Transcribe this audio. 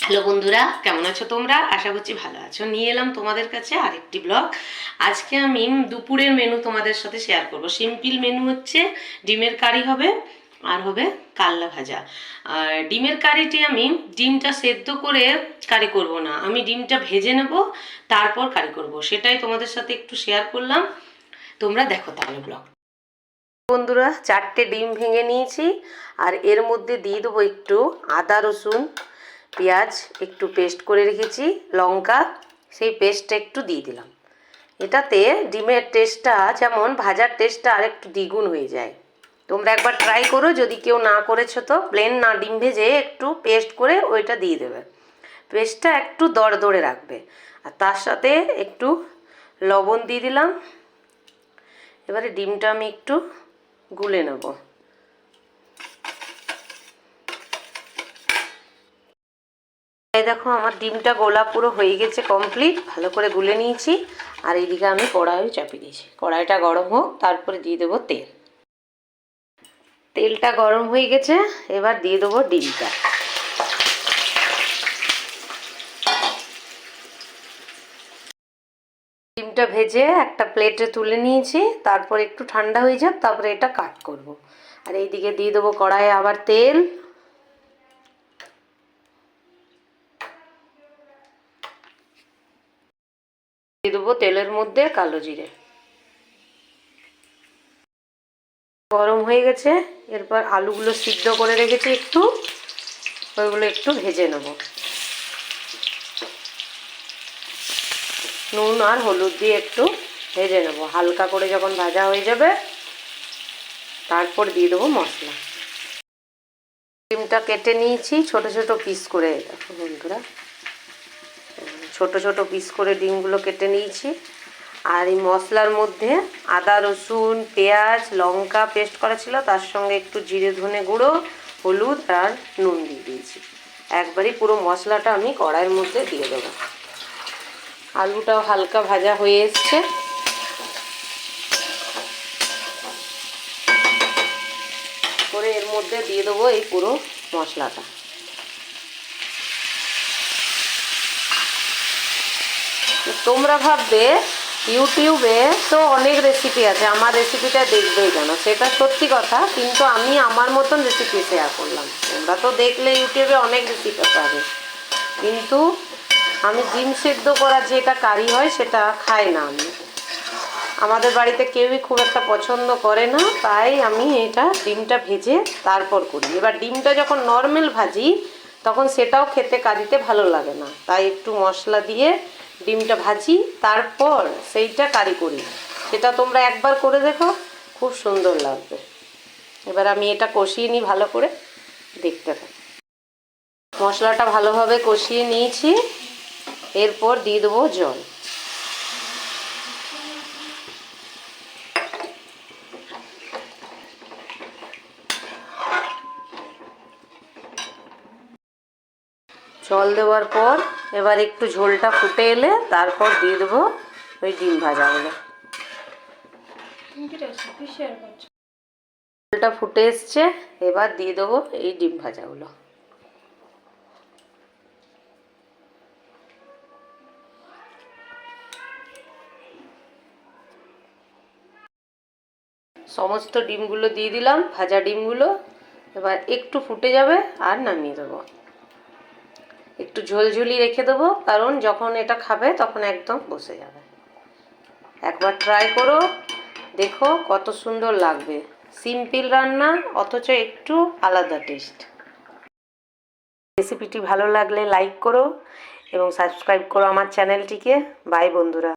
Hello বন্ধুরা, কেমন আছো তোমরা? আশা করছি ভালো আছো। নিয়ে এলাম তোমাদের কাছে আরেকটি ব্লগ। আজকে আমি দুপুরের মেনু তোমাদের সাথে শেয়ার করব। সিম্পল মেনু হচ্ছে ডিমের কারি হবে আর হবে কাল্লা ভাজা। আর ডিমের কারিটি আমি ডিমটা সেদ্ধ করে কারি করব না, আমি ডিমটা ভেজে নেব, তারপর কারি করব। সেটাই তোমাদের সাথে একটু শেয়ার করলাম। তোমরা দেখো তাহলে ব্লগ। বন্ধুরা, 4টে ডিম ভেঙে নিয়েছি আর এর মধ্যে দিয়ে দেবো একটু আদা রসুন পেঁয়াজ একটু পেস্ট করে রেখেছি, লঙ্কা, সেই পেস্টটা একটু দিয়ে দিলাম। এটাতে ডিমের টেস্টটা যেমন ভাজার টেস্টটা আর একটু দ্বিগুণ হয়ে যায়। তোমরা একবার ট্রাই করো, যদি কেউ না করেছো তো প্লেন না ডিম ভেজে একটু পেস্ট করে ওইটা দিয়ে দেবে। পেস্টটা একটু দরদরে রাখবে আর তার সাথে একটু লবণ দিয়ে দিলাম। এবারে ডিমটা আমি একটু গুলে নেব। এই দেখো আমার ডিমটা গোলা পুরো হয়ে গেছে, কমপ্লিট, ভালো করে গুলে নিয়েছি। আর এইদিকে আমি কড়াইও চাপিয়ে দিয়েছি। কড়াইটা গরম হোক, তারপরে দিয়ে দেবো তেল। তেলটা গরম হয়ে গেছে, এবার দিয়ে দেবো ডিমটা। ডিমটা ভেজে একটা প্লেটে তুলে নিয়েছি, তারপর একটু ঠান্ডা হয়ে যাক, তারপরে এটা কাট করব। আর এইদিকে দিয়ে দেবো কড়াইয়ে আবার তেল। দিয়ে দেবো তেলের মধ্যে কালো জিরে। গরম হয়ে গেছে, এরপর আলুগুলো সিদ্ধ করে রেখেছি একটু, ওইগুলো একটু ভেজে নেব। নুন আর হলুদ দিয়ে একটু ভেজে নেব। হালকা করে যখন ভাজা হয়ে যাবে, তারপর দিয়ে দেবো মশলা। ডিমটা কেটে নিয়েছি ছোট ছোট পিস করে। দেখো বন্ধুরা, ছোট ছোট পিস করে ডিমগুলো কেটে নিয়েছি। আর এই মশলার মধ্যে আদা রসুন পেঁয়াজ লঙ্কা পেস্ট করা ছিল, তার সঙ্গে একটু জিরে ধনে গুঁড়ো, হলুদ আর নুন দিয়ে দিয়েছি। একবারই পুরো মশলাটা আমি কড়াইয়ের মধ্যে দিয়ে দেবো। আলুটাও হালকা ভাজা হয়ে এসছে। করে এর মধ্যে দিয়ে দেবো এই পুরো মশলাটা। তোমরা ভাববে ইউটিউবে তো অনেক রেসিপি আছে, আমার রেসিপিটা দেখবেই কেন? সেটা সত্যি কথা, কিন্তু আমি আমার মতন রেসিপি শেয়ার করলাম। তোমরা তো দেখলে ইউটিউবে অনেক রেসিপি পাবে, কিন্তু আমি ডিম সেদ্ধ করার যেটা কারি হয় সেটা খাই না। আমি আমাদের বাড়িতে কেউই খুব একটা পছন্দ করে না, তাই আমি এটা ডিমটা ভেজে তারপর করি। এবার ডিমটা যখন নর্মাল ভাজি তখন সেটাও খেতে কারিতে ভালো লাগে না, তাই একটু মশলা দিয়ে ডিমটা ভাজি, তারপর সেইটা কারি করি। সেটা তোমরা একবার করে দেখো, খুব সুন্দর লাগবে। এবার আমি এটা কষিয়ে নিই ভালো করে, দেখতে থাকি। মশলাটা ভালোভাবে কষিয়ে নিয়েছি, এরপর দিয়ে দেবো জল। জল দেওয়ার পর এবার একটু ঝোলটা ফুটে এলে তারপর দিয়ে দেবো ওই ডিম ভাজাগুলো। ঝোলটা ফুটে এসছে, এবার দিয়ে দেবো এই ডিম ভাজাগুলো। সমস্ত ডিমগুলো দিয়ে দিলাম, ভাজা ডিমগুলো। এবার একটু ফুটে যাবে আর নামিয়ে দেবো। একটু ঝোলঝুলি রেখে দেবো, কারণ যখন এটা খাবে তখন একদম বসে যাবে। একবার ট্রাই করো, দেখো কত সুন্দর লাগবে। সিম্পল রান্না, অথচ একটু আলাদা টেস্ট। রেসিপিটি ভালো লাগলে লাইক করো এবং সাবস্ক্রাইব করো আমার চ্যানেলটিকে। বাই বন্ধুরা।